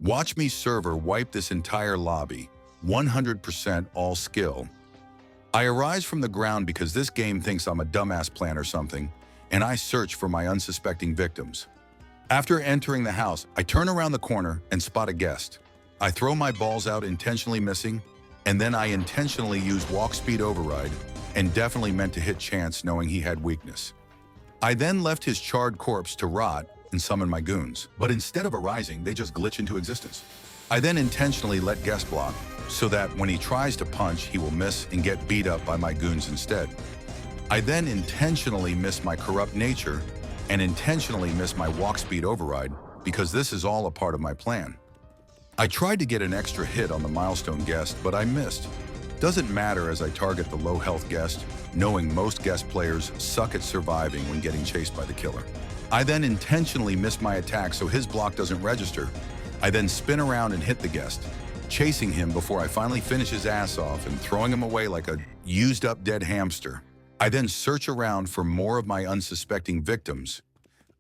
Watch me server wipe this entire lobby, 100% all skill. I arise from the ground because this game thinks I'm a dumbass plant or something, and I search for my unsuspecting victims. After entering the house, I turn around the corner and spot a guest. I throw my balls out, intentionally missing, and then I intentionally use walk speed override and definitely meant to hit Chance knowing he had weakness. I then left his charred corpse to rot and summon my goons, but instead of arising, they just glitch into existence. I then intentionally let guest block so that when he tries to punch, he will miss and get beat up by my goons instead. I then intentionally miss my corrupt nature and intentionally miss my walk speed override because this is all a part of my plan. I tried to get an extra hit on the milestone guest, but I missed. Doesn't matter as I target the low health guest, knowing most guest players suck at surviving when getting chased by the killer. I then intentionally miss my attack so his block doesn't register. I then spin around and hit the guest, chasing him before I finally finish his ass off and throwing him away like a used up dead hamster. I then search around for more of my unsuspecting victims.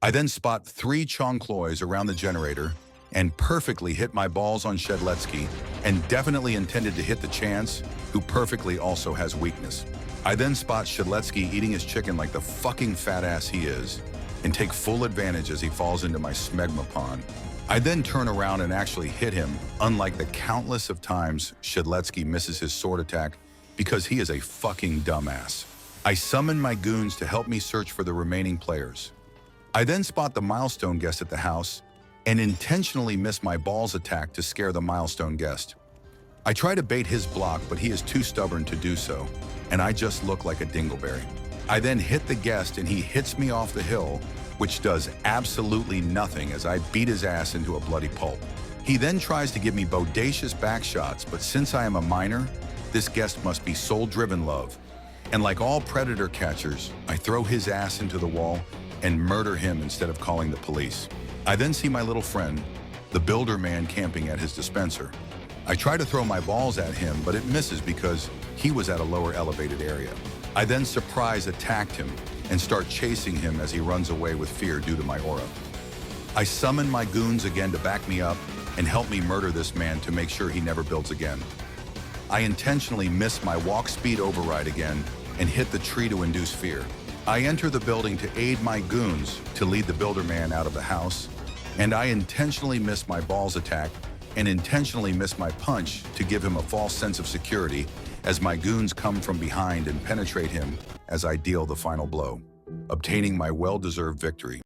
I then spot 3 Chonkloys around the generator and perfectly hit my balls on c00lkidd and definitely intended to hit the Chance, who perfectly also has weakness. I then spot c00lkidd eating his chicken like the fucking fat ass he is and take full advantage as he falls into my smegma pond. I then turn around and actually hit him, unlike the countless of times c00lkidd misses his sword attack because he is a fucking dumbass. I summon my goons to help me search for the remaining players. I then spot the milestone guest at the house and intentionally miss my balls attack to scare the milestone guest. I try to bait his block, but he is too stubborn to do so, and I just look like a dingleberry. I then hit the guest and he hits me off the hill, which does absolutely nothing as I beat his ass into a bloody pulp. He then tries to give me bodacious back shots, but since I am a minor, this guest must be soul-driven love. And like all predator catchers, I throw his ass into the wall and murder him instead of calling the police. I then see my little friend, the builder man, camping at his dispenser. I try to throw my balls at him, but it misses because he was at a lower elevated area. I then surprise attacked him and start chasing him as he runs away with fear due to my aura. I summon my goons again to back me up and help me murder this man to make sure he never builds again. I intentionally miss my walk speed override again and hit the tree to induce fear. I enter the building to aid my goons to lead the builder man out of the house, and I intentionally miss my balls attack and intentionally miss my punch to give him a false sense of security as my goons come from behind and penetrate him as I deal the final blow, obtaining my well-deserved victory.